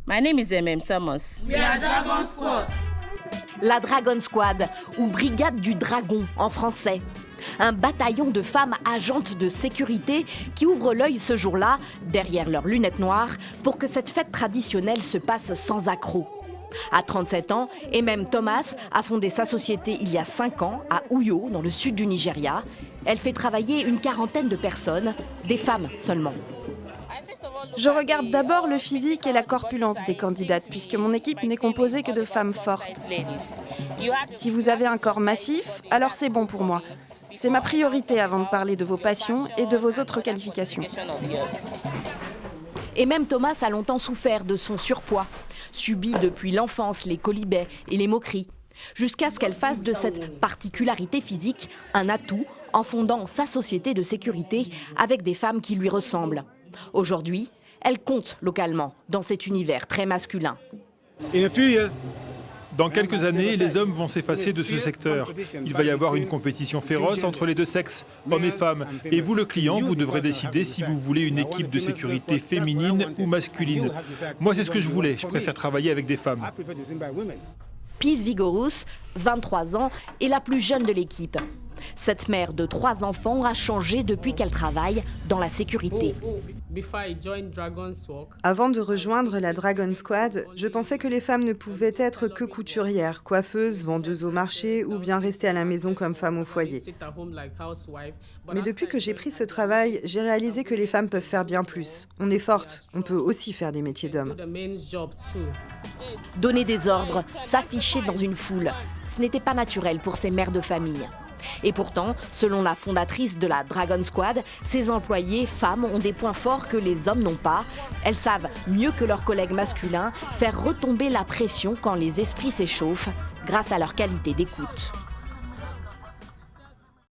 My name is Thomas. We are Dragon Squad. La Dragon Squad, ou Brigade du Dragon en français. Un bataillon de femmes agentes de sécurité qui ouvrent l'œil ce jour-là, derrière leurs lunettes noires, pour que cette fête traditionnelle se passe sans accroc. À 37 ans, Thomas a fondé sa société il y a 5 ans à Uyo, dans le sud du Nigeria. Elle fait travailler une quarantaine de personnes, des femmes seulement. Je regarde d'abord le physique et la corpulence des candidates, puisque mon équipe n'est composée que de femmes fortes. Si vous avez un corps massif, alors c'est bon pour moi. C'est ma priorité avant de parler de vos passions et de vos autres qualifications. Et même Thomas a longtemps souffert de son surpoids, subi depuis l'enfance les colibets et les moqueries, jusqu'à ce qu'elle fasse de cette particularité physique un atout en fondant sa société de sécurité avec des femmes qui lui ressemblent. Aujourd'hui, elle compte localement dans cet univers très masculin. Dans quelques années, les hommes vont s'effacer de ce secteur. Il va y avoir une compétition féroce entre les deux sexes, hommes et femmes. Et vous, le client, vous devrez décider si vous voulez une équipe de sécurité féminine ou masculine. Moi, c'est ce que je voulais. Je préfère travailler avec des femmes. Peace Vigorous, 23 ans, est la plus jeune de l'équipe. Cette mère de 3 enfants a changé depuis qu'elle travaille dans la sécurité. Avant de rejoindre la Dragon Squad, je pensais que les femmes ne pouvaient être que couturières, coiffeuses, vendeuses au marché ou bien rester à la maison comme femmes au foyer. Mais depuis que j'ai pris ce travail, j'ai réalisé que les femmes peuvent faire bien plus. On est forte, on peut aussi faire des métiers d'hommes. Donner des ordres, s'afficher dans une foule, ce n'était pas naturel pour ces mères de famille. Et pourtant, selon la fondatrice de la Dragon Squad, ces employées femmes ont des points forts que les hommes n'ont pas. Elles savent, mieux que leurs collègues masculins, faire retomber la pression quand les esprits s'échauffent grâce à leur qualité d'écoute.